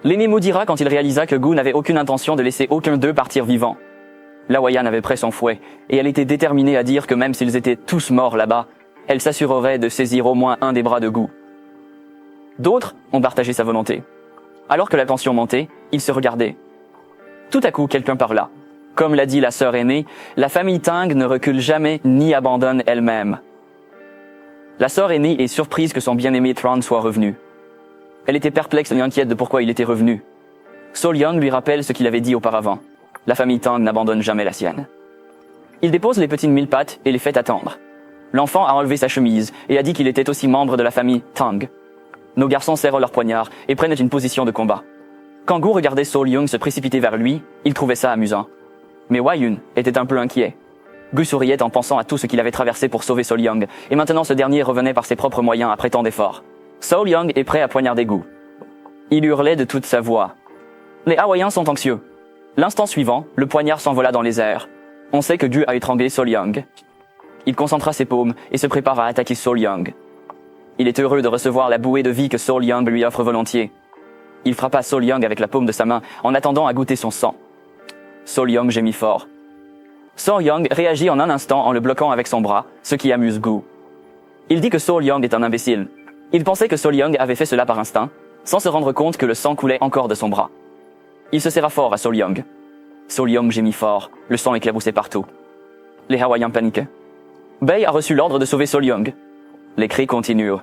L'aîné maudira quand il réalisa que Gu n'avait aucune intention de laisser aucun d'eux partir vivant. La Hawaiian avait prêt son fouet, et elle était déterminée à dire que même s'ils étaient tous morts là-bas, elle s'assurerait de saisir au moins un des bras de Gu. D'autres ont partagé sa volonté. Alors que la tension montait, ils se regardaient. Tout à coup, quelqu'un parla. Comme l'a dit la sœur aînée, la famille Tang ne recule jamais ni abandonne elle-même. La sœur aînée est surprise que son bien-aimé Tron soit revenu. Elle était perplexe et inquiète de pourquoi il était revenu. Sol Young lui rappelle ce qu'il avait dit auparavant. La famille Tang n'abandonne jamais la sienne. Il dépose les petites mille pattes et les fait attendre. L'enfant a enlevé sa chemise et a dit qu'il était aussi membre de la famille Tang. Nos garçons serrent leurs poignards et prennent une position de combat. Quand Gu regardait Sol Young se précipiter vers lui, il trouvait ça amusant. Mais Hwa-Yun était un peu inquiet. Gu souriait en pensant à tout ce qu'il avait traversé pour sauver Sol Young, et maintenant ce dernier revenait par ses propres moyens après tant d'efforts. Sol Young est prêt à poignarder Gu. Il hurlait de toute sa voix. Les Hawaïens sont anxieux. L'instant suivant, le poignard s'envola dans les airs. On sait que Gu a étranglé Sol Young. Il concentra ses paumes et se prépare à attaquer Sol Young. Il est heureux de recevoir la bouée de vie que Sol Young lui offre volontiers. Il frappa Sol Young avec la paume de sa main en attendant à goûter son sang. Sol Young gémit fort. Sol Young réagit en un instant en le bloquant avec son bras, ce qui amuse Gu. Il dit que Sol Young est un imbécile. Il pensait que Sol Young avait fait cela par instinct, sans se rendre compte que le sang coulait encore de son bras. Il se serra fort à Sol Young. Sol Young gémit fort, le sang éclaboussait partout. Les Hawaïens paniquaient. Bei a reçu l'ordre de sauver Sol Young. Les cris continuent.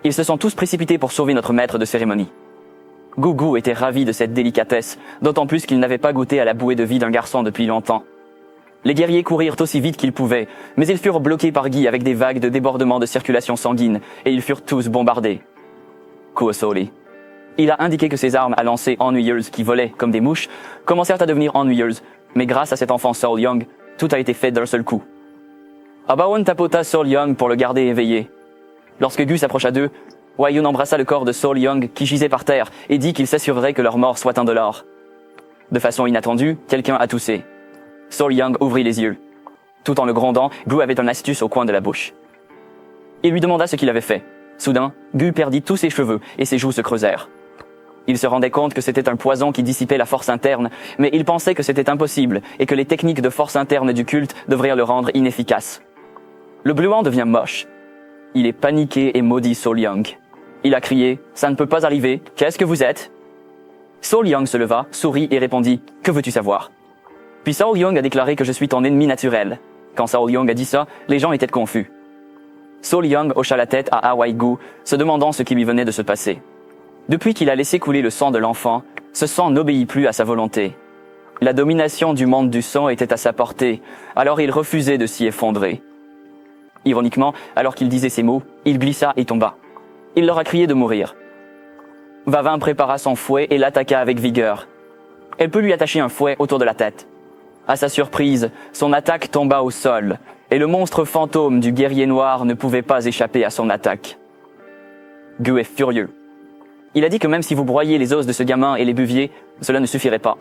Ils se sont tous précipités pour sauver notre maître de cérémonie. Gu était ravi de cette délicatesse, d'autant plus qu'il n'avait pas goûté à la bouée de vie d'un garçon depuis longtemps. Les guerriers courirent aussi vite qu'ils pouvaient, mais ils furent bloqués par Guy avec des vagues de débordement de circulation sanguine, et ils furent tous bombardés. Kuosoli. Il a indiqué que ces armes à lancer ennuyeuses qui volaient comme des mouches commencèrent à devenir ennuyeuses, mais grâce à cet enfant Sol Young, tout a été fait d'un seul coup. Abawan tapota Sol Young pour le garder éveillé. Lorsque Gu s'approcha d'eux, Hwa-Yun embrassa le corps de Sol Young qui gisait par terre et dit qu'il s'assurerait que leur mort soit indolore. De façon inattendue, quelqu'un a toussé. Sol Young ouvrit les yeux. Tout en le grondant, Gu avait un astuce au coin de la bouche. Il lui demanda ce qu'il avait fait. Soudain, Gu perdit tous ses cheveux et ses joues se creusèrent. Il se rendait compte que c'était un poison qui dissipait la force interne, mais il pensait que c'était impossible et que les techniques de force interne du culte devraient le rendre inefficace. Le bluant devient moche. Il est paniqué et maudit Sol Young. Il a crié « Ça ne peut pas arriver, qu'est-ce que vous êtes ?» Sol Young se leva, sourit et répondit « Que veux-tu savoir ?» Puis Sol Young a déclaré que je suis ton ennemi naturel. Quand Sol Young a dit ça, les gens étaient confus. Sol Young hocha la tête à Hawaii Gu, se demandant ce qui lui venait de se passer. Depuis qu'il a laissé couler le sang de l'enfant, ce sang n'obéit plus à sa volonté. La domination du monde du sang était à sa portée, alors il refusait de s'y effondrer. Ironiquement, alors qu'il disait ces mots, il glissa et tomba. Il leur a crié de mourir. Vavin prépara son fouet et l'attaqua avec vigueur. Elle peut lui attacher un fouet autour de la tête. À sa surprise, son attaque tomba au sol, et le monstre fantôme du guerrier noir ne pouvait pas échapper à son attaque. Gu est furieux. Il a dit que même si vous broyiez les os de ce gamin et les buviez, cela ne suffirait pas.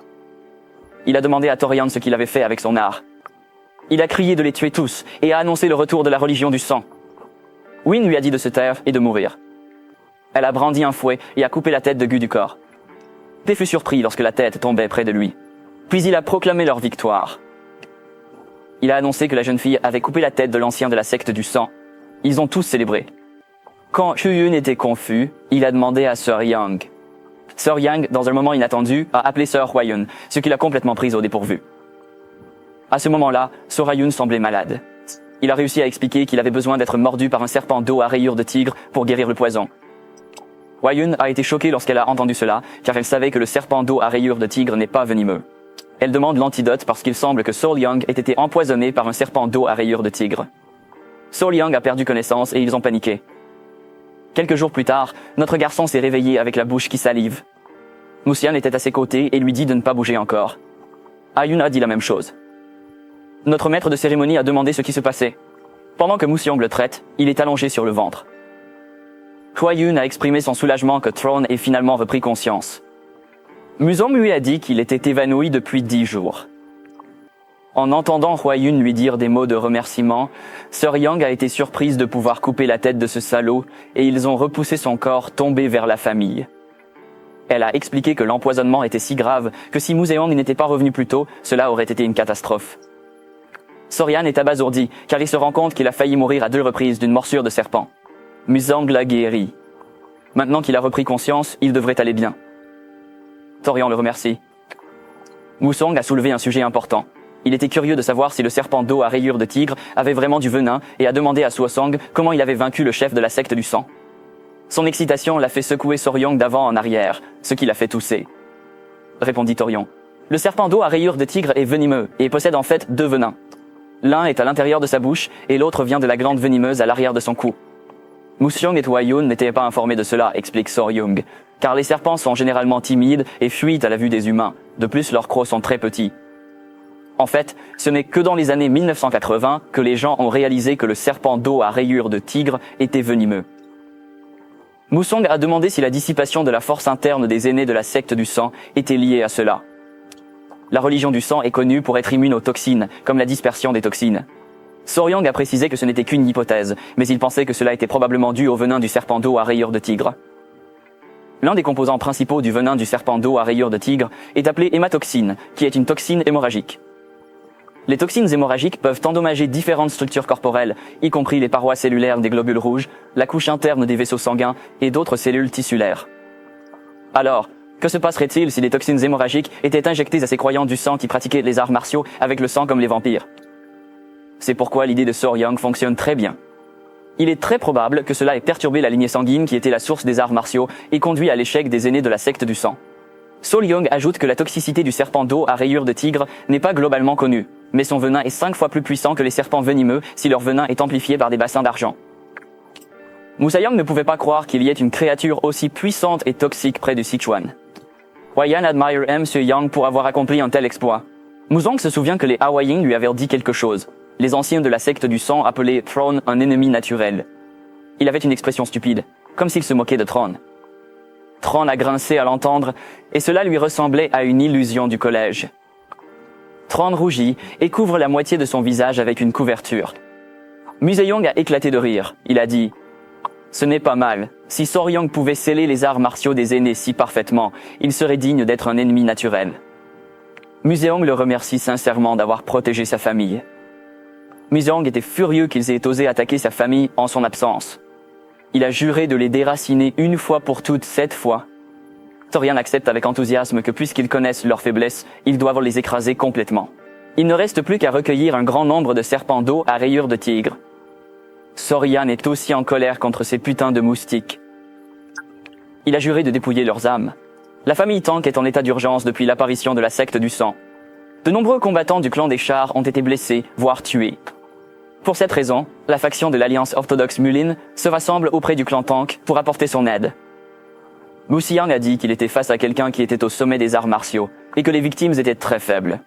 Il a demandé à Torian ce qu'il avait fait avec son art. Il a crié de les tuer tous et a annoncé le retour de la religion du sang. Win lui a dit de se taire et de mourir. Elle a brandi un fouet et a coupé la tête de Gu du corps. P fut surpris lorsque la tête tombait près de lui. Puis il a proclamé leur victoire. Il a annoncé que la jeune fille avait coupé la tête de l'ancien de la secte du sang. Ils ont tous célébré. Quand Hyu-Yun était confus, il a demandé à Sir Yang. Sir Yang, dans un moment inattendu, a appelé Sir Hwa-Yun, ce qui l'a complètement prise au dépourvu. À ce moment-là, Sir Hwa-Yun semblait malade. Il a réussi à expliquer qu'il avait besoin d'être mordu par un serpent d'eau à rayures de tigre pour guérir le poison. Hwa-Yun a été choquée lorsqu'elle a entendu cela, car elle savait que le serpent d'eau à rayures de tigre n'est pas venimeux. Elle demande l'antidote parce qu'il semble que Sol Young ait été empoisonné par un serpent d'eau à rayures de tigre. Sol Young a perdu connaissance et ils ont paniqué. Quelques jours plus tard, notre garçon s'est réveillé avec la bouche qui salive. Moussian était à ses côtés et lui dit de ne pas bouger encore. Ayuna dit la même chose. Notre maître de cérémonie a demandé ce qui se passait. Pendant que Moussiang le traite, il est allongé sur le ventre. Hwa-Yun a exprimé son soulagement que Throne ait finalement repris conscience. Muzong lui a dit qu'il était évanoui depuis 10 jours. En entendant Hwa-Yun lui dire des mots de remerciement, Sir Yang a été surprise de pouvoir couper la tête de ce salaud et ils ont repoussé son corps tombé vers la famille. Elle a expliqué que l'empoisonnement était si grave que si Museong n'était pas revenu plus tôt, cela aurait été une catastrophe. Sorian est abasourdi car il se rend compte qu'il a failli mourir à 2 reprises d'une morsure de serpent. Museong l'a guéri. Maintenant qu'il a repris conscience, il devrait aller bien. Torian le remercie. Musong a soulevé un sujet important. Il était curieux de savoir si le serpent d'eau à rayures de tigre avait vraiment du venin et a demandé à Suosong comment il avait vaincu le chef de la secte du sang. Son excitation l'a fait secouer Soryong d'avant en arrière, ce qui l'a fait tousser. Répondit Torion. Le serpent d'eau à rayures de tigre est venimeux et possède en fait 2 venins. L'un est à l'intérieur de sa bouche et l'autre vient de la glande venimeuse à l'arrière de son cou. Museong et Hwayun n'étaient pas informés de cela, explique Soryong, car les serpents sont généralement timides et fuient à la vue des humains. De plus, leurs crocs sont très petits. En fait, ce n'est que dans les années 1980 que les gens ont réalisé que le serpent d'eau à rayures de tigre était venimeux. Musong a demandé si la dissipation de la force interne des aînés de la secte du sang était liée à cela. La religion du sang est connue pour être immune aux toxines, comme la dispersion des toxines. Soryong a précisé que ce n'était qu'une hypothèse, mais il pensait que cela était probablement dû au venin du serpent d'eau à rayures de tigre. L'un des composants principaux du venin du serpent d'eau à rayures de tigre est appelé hématoxine, qui est une toxine hémorragique. Les toxines hémorragiques peuvent endommager différentes structures corporelles, y compris les parois cellulaires des globules rouges, la couche interne des vaisseaux sanguins et d'autres cellules tissulaires. Alors, que se passerait-il si les toxines hémorragiques étaient injectées à ces croyants du sang qui pratiquaient les arts martiaux avec le sang comme les vampires? C'est pourquoi l'idée de Soryong fonctionne très bien. Il est très probable que cela ait perturbé la lignée sanguine qui était la source des arts martiaux et conduit à l'échec des aînés de la secte du sang. Soryong ajoute que la toxicité du serpent d'eau à rayures de tigre n'est pas globalement connue, mais son venin est 5 fois plus puissant que les serpents venimeux si leur venin est amplifié par des bassins d'argent. Musayang ne pouvait pas croire qu'il y ait une créature aussi puissante et toxique près du Sichuan. Hwayun admire M. Yang pour avoir accompli un tel exploit. Musong se souvient que les Hawaïens lui avaient dit quelque chose. Les anciens de la secte du sang appelaient Throne un ennemi naturel. Il avait une expression stupide, comme s'il se moquait de Throne. Throne a grincé à l'entendre, et cela lui ressemblait à une illusion du collège. Throne rougit et couvre la moitié de son visage avec une couverture. Museong a éclaté de rire. Il a dit « Ce n'est pas mal. Si Soryong pouvait sceller les arts martiaux des aînés si parfaitement, il serait digne d'être un ennemi naturel. » Museong le remercie sincèrement d'avoir protégé sa famille. Museong était furieux qu'ils aient osé attaquer sa famille en son absence. Il a juré de les déraciner une fois pour toutes 7 fois. Torian accepte avec enthousiasme que puisqu'ils connaissent leurs faiblesses, ils doivent les écraser complètement. Il ne reste plus qu'à recueillir un grand nombre de serpents d'eau à rayures de tigre. Sorian est aussi en colère contre ces putains de moustiques. Il a juré de dépouiller leurs âmes. La famille Tank est en état d'urgence depuis l'apparition de la secte du sang. De nombreux combattants du clan des chars ont été blessés, voire tués. Pour cette raison, la faction de l'Alliance orthodoxe Mulin se rassemble auprès du clan Tank pour apporter son aide. Musayang a dit qu'il était face à quelqu'un qui était au sommet des arts martiaux et que les victimes étaient très faibles.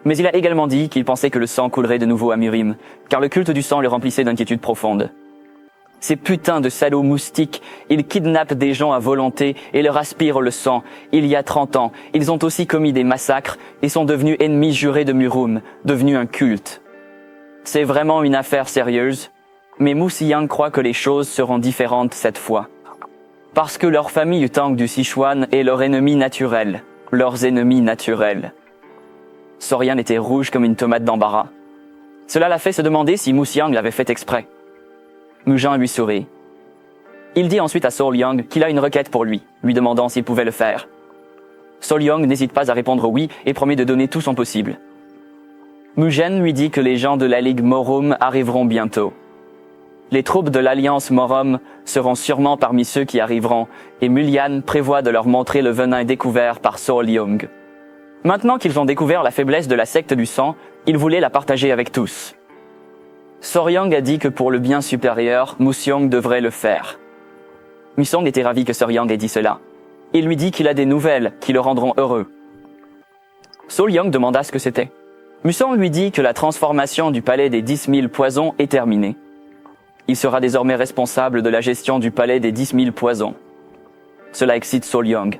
Mais il a également dit qu'il pensait que le sang coulerait de nouveau à Murim, car le culte du sang le remplissait d'inquiétude profonde. Ces putains de salauds moustiques, ils kidnappent des gens à volonté et leur aspirent le sang. Il y a 30 ans, ils ont aussi commis des massacres et sont devenus ennemis jurés de Murim, devenus un culte. C'est vraiment une affaire sérieuse, mais Musayang croit que les choses seront différentes cette fois. Parce que leur famille Tank du Sichuan est leur ennemi naturel, leurs ennemis naturels. Sorian était rouge comme une tomate d'embarras. Cela l'a fait se demander si Musayang l'avait fait exprès. Mujan lui sourit. Il dit ensuite à Soryong qu'il a une requête pour lui demandant s'il pouvait le faire. Soryong n'hésite pas à répondre oui et promet de donner tout son possible. Mujen lui dit que les gens de la Ligue Morum arriveront bientôt. Les troupes de l'Alliance Morum seront sûrement parmi ceux qui arriveront, et Mulyan prévoit de leur montrer le venin découvert par Soryong. Maintenant qu'ils ont découvert la faiblesse de la secte du sang, ils voulaient la partager avec tous. Soryong a dit que pour le bien supérieur, Museong devrait le faire. Musong était ravi que Soryong ait dit cela. Il lui dit qu'il a des nouvelles qui le rendront heureux. Soryong demanda ce que c'était. Musong lui dit que la transformation du palais des 10 000 poisons est terminée. Il sera désormais responsable de la gestion du palais des 10 000 poisons. Cela excite Soryong.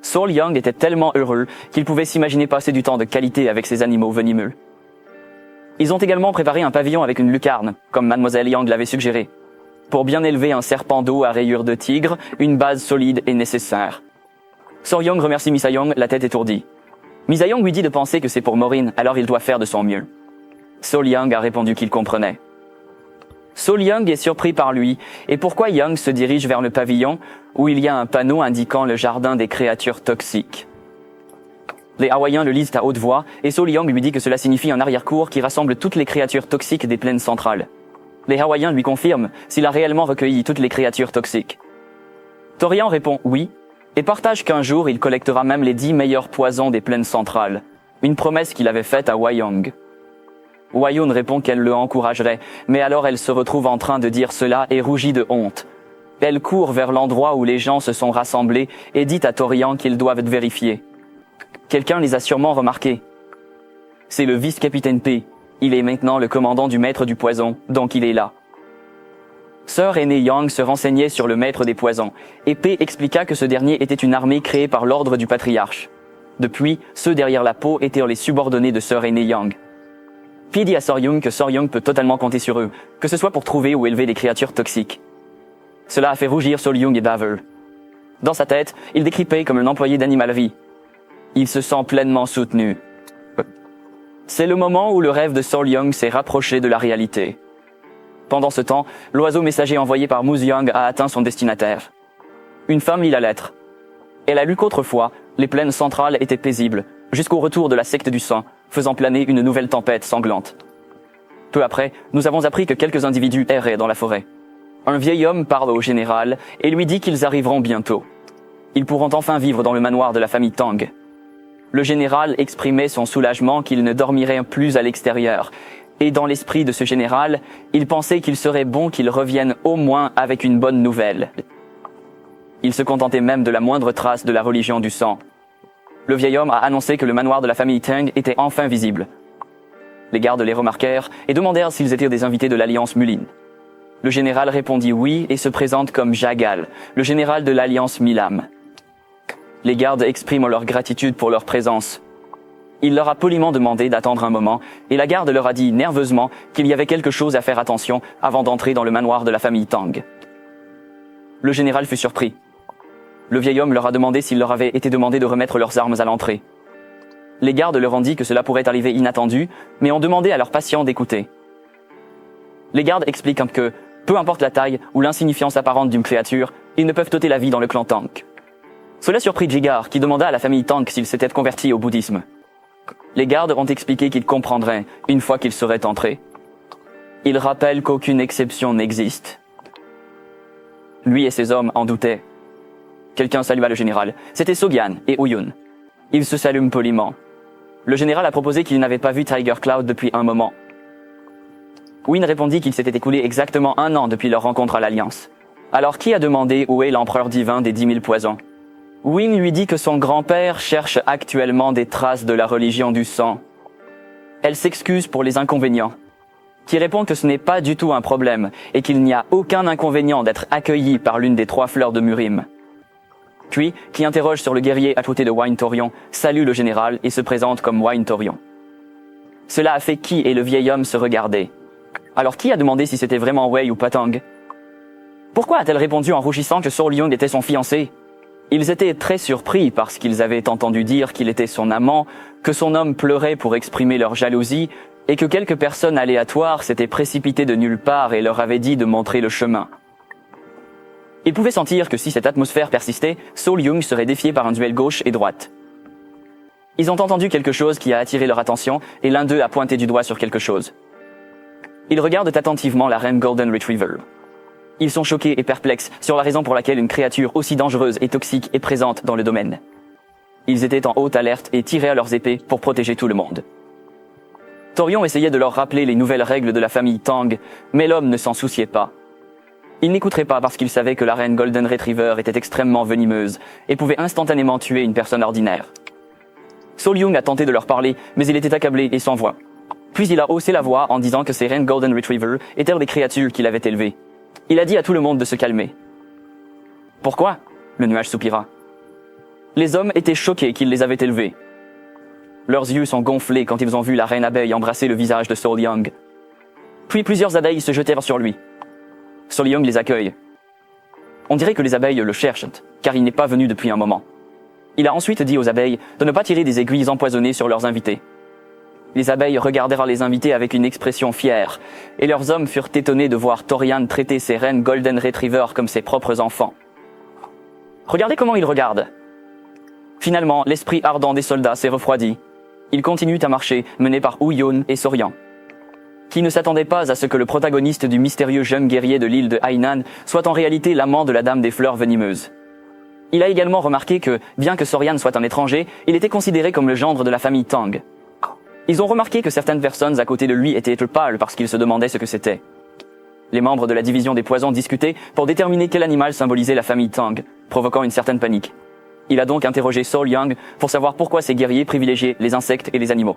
Soryong était tellement heureux qu'il pouvait s'imaginer passer du temps de qualité avec ces animaux venimeux. Ils ont également préparé un pavillon avec une lucarne, comme Mademoiselle Yang l'avait suggéré. Pour bien élever un serpent d'eau à rayures de tigre, une base solide est nécessaire. So-young remercie Misa-young, la tête étourdie. Misa-young lui dit de penser que c'est pour Morin, alors il doit faire de son mieux. So-young a répondu qu'il comprenait. So-young est surpris par lui, et pourquoi Young se dirige vers le pavillon, où il y a un panneau indiquant le jardin des créatures toxiques. Les Hawaïens le lisent à haute voix, et So-young lui dit que cela signifie un arrière-cour qui rassemble toutes les créatures toxiques des plaines centrales. Les Hawaïens lui confirment s'il a réellement recueilli toutes les créatures toxiques. Torian répond oui, et partage qu'un jour il collectera même les 10 meilleurs poisons des plaines centrales, une promesse qu'il avait faite à Wyong. Wayun répond qu'elle le encouragerait, mais alors elle se retrouve en train de dire cela et rougit de honte. Elle court vers l'endroit où les gens se sont rassemblés et dit à Torian qu'ils doivent vérifier. Quelqu'un les a sûrement remarqués. C'est le vice-capitaine P. Il est maintenant le commandant du maître du poison, donc il est là. Sœur aînée Yang se renseignait sur le maître des poisons, et P expliqua que ce dernier était une armée créée par l'ordre du patriarche. Depuis, ceux derrière la peau étaient les subordonnés de sœur aînée Yang. P dit à So-young que So-young peut totalement compter sur eux, que ce soit pour trouver ou élever des créatures toxiques. Cela a fait rougir So-young et Baver. Dans sa tête, il décrit P comme un employé d'Animal Vie. Il se sent pleinement soutenu. C'est le moment où le rêve de So-young s'est rapproché de la réalité. Pendant ce temps, l'oiseau messager envoyé par Moose-young a atteint son destinataire. Une femme lit la lettre. Elle a lu qu'autrefois, les plaines centrales étaient paisibles, jusqu'au retour de la secte du sang, faisant planer une nouvelle tempête sanglante. Peu après, nous avons appris que quelques individus erraient dans la forêt. Un vieil homme parle au général et lui dit qu'ils arriveront bientôt. Ils pourront enfin vivre dans le manoir de la famille Tang. Le général exprimait son soulagement qu'il ne dormirait plus à l'extérieur, et dans l'esprit de ce général, il pensait qu'il serait bon qu'il revienne au moins avec une bonne nouvelle. Il se contentait même de la moindre trace de la religion du sang. Le vieil homme a annoncé que le manoir de la famille Tang était enfin visible. Les gardes les remarquèrent et demandèrent s'ils étaient des invités de l'Alliance Mullin. Le général répondit oui et se présente comme Jagal, le général de l'Alliance Milam. Les gardes expriment leur gratitude pour leur présence. Il leur a poliment demandé d'attendre un moment et la garde leur a dit nerveusement qu'il y avait quelque chose à faire attention avant d'entrer dans le manoir de la famille Tang. Le général fut surpris. Le vieil homme leur a demandé s'il leur avait été demandé de remettre leurs armes à l'entrée. Les gardes leur ont dit que cela pourrait arriver inattendu, mais ont demandé à leurs patients d'écouter. Les gardes expliquent que, peu importe la taille ou l'insignifiance apparente d'une créature, ils ne peuvent ôter la vie dans le clan Tang. Cela surprit Jigar, qui demanda à la famille Tang s'ils s'étaient convertis au bouddhisme. Les gardes ont expliqué qu'ils comprendraient une fois qu'ils seraient entrés. Ils rappellent qu'aucune exception n'existe. Lui et ses hommes en doutaient. Quelqu'un salua le général. C'était Sogyal et Uyun. Ils se saluent poliment. Le général a proposé qu'il n'avait pas vu Tiger Cloud depuis un moment. Uyun répondit qu'il s'était écoulé exactement 1 an depuis leur rencontre à l'Alliance. Alors qui a demandé où est l'empereur divin des 10 000 poisons? Uyun lui dit que son grand-père cherche actuellement des traces de la religion du sang. Elle s'excuse pour les inconvénients, qui répond que ce n'est pas du tout un problème et qu'il n'y a aucun inconvénient d'être accueilli par l'une des 3 fleurs de Murim. Puis, qui interroge sur le guerrier à côté de Wayne Torion, salue le général et se présente comme Wayne Torion. Cela a fait Ki et le vieil homme se regarder. Alors qui a demandé si c'était vraiment Wei ou Patang? Pourquoi a-t-elle répondu en rougissant que So-young était son fiancé? Ils étaient très surpris parce qu'ils avaient entendu dire qu'il était son amant, que son homme pleurait pour exprimer leur jalousie et que quelques personnes aléatoires s'étaient précipitées de nulle part et leur avaient dit de montrer le chemin. Ils pouvaient sentir que si cette atmosphère persistait, So-young serait défié par un duel gauche et droite. Ils ont entendu quelque chose qui a attiré leur attention et l'un d'eux a pointé du doigt sur quelque chose. Ils regardent attentivement la reine Golden Retriever. Ils sont choqués et perplexes sur la raison pour laquelle une créature aussi dangereuse et toxique est présente dans le domaine. Ils étaient en haute alerte et tiraient à leurs épées pour protéger tout le monde. Torion essayait de leur rappeler les nouvelles règles de la famille Tang, mais l'homme ne s'en souciait pas. Il n'écouterait pas parce qu'il savait que la reine Golden Retriever était extrêmement venimeuse et pouvait instantanément tuer une personne ordinaire. So-young a tenté de leur parler, mais il était accablé et sans voix. Puis il a haussé la voix en disant que ces reines Golden Retriever étaient des créatures qu'il avait élevées. Il a dit à tout le monde de se calmer. « Pourquoi ?» le nuage soupira. Les hommes étaient choqués qu'il les avait élevés. Leurs yeux sont gonflés quand ils ont vu la reine abeille embrasser le visage de So-young. Puis plusieurs abeilles se jetèrent sur lui. So-young les accueille. On dirait que les abeilles le cherchent, car il n'est pas venu depuis un moment. Il a ensuite dit aux abeilles de ne pas tirer des aiguilles empoisonnées sur leurs invités. Les abeilles regardèrent les invités avec une expression fière, et leurs hommes furent étonnés de voir Thorian traiter ses reines Golden Retriever comme ses propres enfants. Regardez comment ils regardent. Finalement, l'esprit ardent des soldats s'est refroidi. Ils continuent à marcher, menés par Woo-Yeon et Sorian, qui ne s'attendaient pas à ce que le protagoniste du mystérieux jeune guerrier de l'île de Hainan soit en réalité l'amant de la dame des fleurs venimeuses. Il a également remarqué que, bien que Sorian soit un étranger, il était considéré comme le gendre de la famille Tang. Ils ont remarqué que certaines personnes à côté de lui étaient pâles parce qu'ils se demandaient ce que c'était. Les membres de la division des poisons discutaient pour déterminer quel animal symbolisait la famille Tang, provoquant une certaine panique. Il a donc interrogé Sol Young pour savoir pourquoi ces guerriers privilégiaient les insectes et les animaux.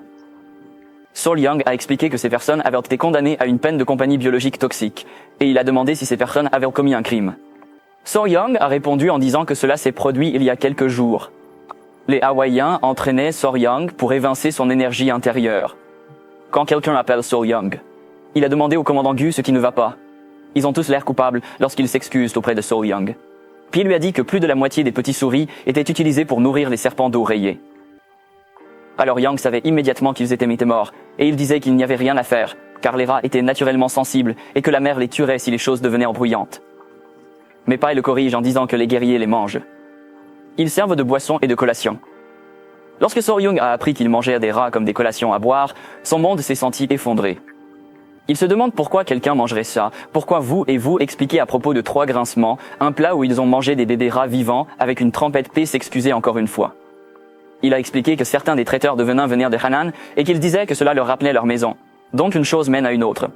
Sol Young a expliqué que ces personnes avaient été condamnées à une peine de compagnie biologique toxique, et il a demandé si ces personnes avaient commis un crime. Sol Young a répondu en disant que cela s'est produit il y a quelques jours. Les Hawaïens entraînaient Sol Young pour évincer son énergie intérieure. Quand quelqu'un appelle Sol Young, il a demandé au commandant Gu ce qui ne va pas. Ils ont tous l'air coupables lorsqu'ils s'excusent auprès de Sol Young. Puis il lui a dit que plus de la moitié des petits souris étaient utilisés pour nourrir les serpents d'eau rayés. Alors Young savait immédiatement qu'ils étaient morts, et il disait qu'il n'y avait rien à faire, car les rats étaient naturellement sensibles et que la mer les tuerait si les choses devenaient embrouillantes. Mais Pai le corrige en disant que les guerriers les mangent. Ils servent de boissons et de collations. Lorsque Sol Young a appris qu'il mangeait des rats comme des collations à boire, son monde s'est senti effondré. Il se demande pourquoi quelqu'un mangerait ça, pourquoi vous expliquez à propos de 3 grincements, un plat où ils ont mangé des bébés rats vivants avec une trempette P s'excuser encore une fois. Il a expliqué que certains des traiteurs de venin venaient de Hanan et qu'ils disaient que cela leur rappelait leur maison. Donc une chose mène à une autre.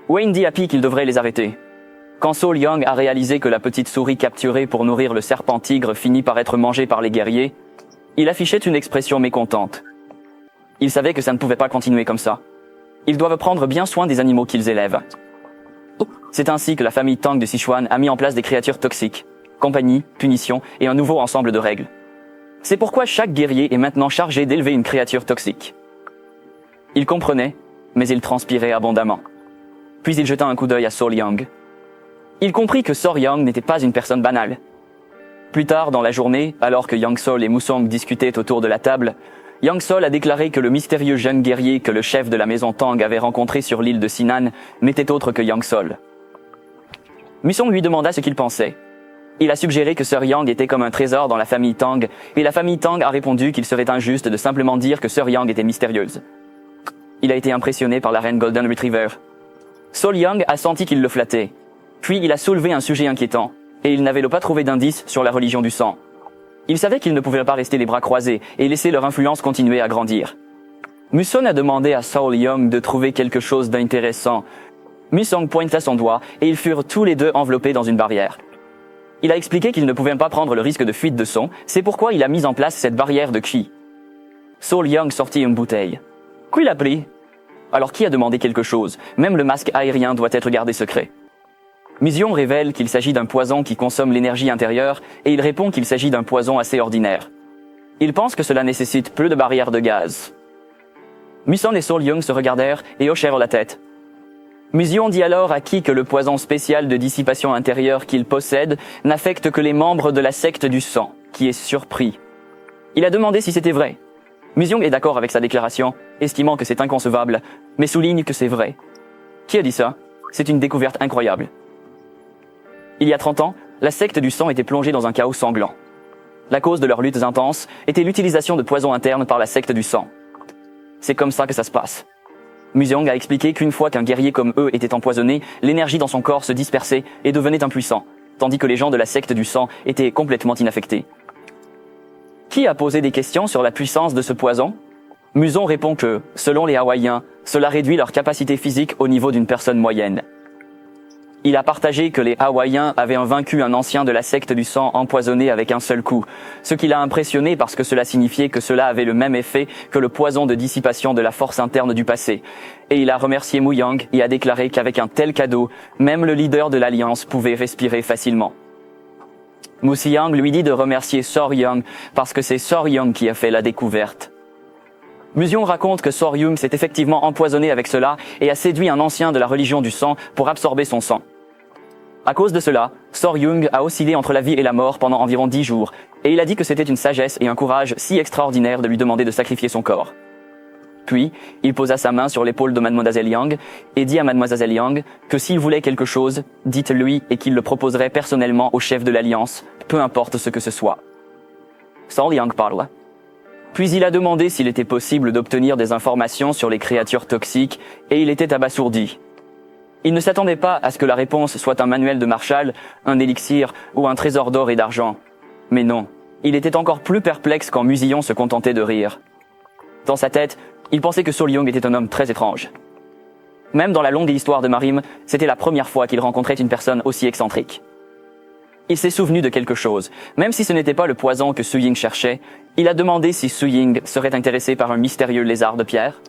Wayne dit à Pi qu'il devrait les arrêter. Quand Sol Young a réalisé que la petite souris capturée pour nourrir le serpent tigre finit par être mangée par les guerriers, il affichait une expression mécontente. Il savait que ça ne pouvait pas continuer comme ça. Ils doivent prendre bien soin des animaux qu'ils élèvent. C'est ainsi que la famille Tang de Sichuan a mis en place des créatures toxiques, compagnie, punition et un nouveau ensemble de règles. C'est pourquoi chaque guerrier est maintenant chargé d'élever une créature toxique. Il comprenait, mais il transpirait abondamment. Puis il jeta un coup d'œil à Sol Young. Il comprit que Sol Young n'était pas une personne banale. Plus tard dans la journée, alors que Yang Sol et Musong discutaient autour de la table, Yang Sol a déclaré que le mystérieux jeune guerrier que le chef de la maison Tang avait rencontré sur l'île de Sinan n'était autre que Yang Sol. Musong lui demanda ce qu'il pensait. Il a suggéré que Sir Yang était comme un trésor dans la famille Tang, et la famille Tang a répondu qu'il serait injuste de simplement dire que Sir Yang était mystérieuse. Il a été impressionné par la reine Golden Retriever. Sol Young a senti qu'il le flattait. Puis il a soulevé un sujet inquiétant, et il n'avait pas trouvé d'indice sur la religion du sang. Il savait qu'il ne pouvait pas rester les bras croisés et laisser leur influence continuer à grandir. Musong a demandé à Sol Young de trouver quelque chose d'intéressant. Musong pointa son doigt et ils furent tous les deux enveloppés dans une barrière. Il a expliqué qu'il ne pouvait pas prendre le risque de fuite de son, c'est pourquoi il a mis en place cette barrière de Qi. Sol Young sortit une bouteille. Qui l'a pris? Alors qui a demandé quelque chose? Même le masque aérien doit être gardé secret. Musong révèle qu'il s'agit d'un poison qui consomme l'énergie intérieure et il répond qu'il s'agit d'un poison assez ordinaire. Il pense que cela nécessite peu de barrières de gaz. Musong et Sol Young se regardèrent et hochèrent la tête. Musong dit alors à Qi que le poison spécial de dissipation intérieure qu'il possède n'affecte que les membres de la secte du sang, qui est surpris. Il a demandé si c'était vrai. Musong est d'accord avec sa déclaration, estimant que c'est inconcevable, mais souligne que c'est vrai. Qui a dit ça? C'est une découverte incroyable. Il y a 30 ans, la secte du sang était plongée dans un chaos sanglant. La cause de leurs luttes intenses était l'utilisation de poisons internes par la secte du sang. C'est comme ça que ça se passe. Musong a expliqué qu'une fois qu'un guerrier comme eux était empoisonné, l'énergie dans son corps se dispersait et devenait impuissant, tandis que les gens de la secte du sang étaient complètement inaffectés. Qui a posé des questions sur la puissance de ce poison? Musong répond que, selon les Hawaïens, cela réduit leur capacité physique au niveau d'une personne moyenne. Il a partagé que les Hawaïens avaient vaincu un ancien de la secte du sang empoisonné avec un seul coup, ce qui l'a impressionné parce que cela signifiait que cela avait le même effet que le poison de dissipation de la force interne du passé. Et il a remercié Muyang et a déclaré qu'avec un tel cadeau, même le leader de l'Alliance pouvait respirer facilement. Musiyang lui dit de remercier Sol Young parce que c'est Sol Young qui a fait la découverte. Musong raconte que Sol Young s'est effectivement empoisonné avec cela et a séduit un ancien de la religion du sang pour absorber son sang. À cause de cela, Sor Young a oscillé entre la vie et la mort pendant environ 10 jours, et il a dit que c'était une sagesse et un courage si extraordinaire de lui demander de sacrifier son corps. Puis, il posa sa main sur l'épaule de Mademoiselle Yang et dit à Mademoiselle Yang que s'il voulait quelque chose, dites-lui et qu'il le proposerait personnellement au chef de l'Alliance, peu importe ce que ce soit. Sol Yang parla. Puis il a demandé s'il était possible d'obtenir des informations sur les créatures toxiques et il était abasourdi. Il ne s'attendait pas à ce que la réponse soit un manuel de Marshall, un élixir ou un trésor d'or et d'argent. Mais non, il était encore plus perplexe quand Musillon se contentait de rire. Dans sa tête, il pensait que Sol Young était un homme très étrange. Même dans la longue histoire de Marim, c'était la première fois qu'il rencontrait une personne aussi excentrique. Il s'est souvenu de quelque chose. Même si ce n'était pas le poison que Su Ying cherchait, il a demandé si Su Ying serait intéressé par un mystérieux lézard de pierre.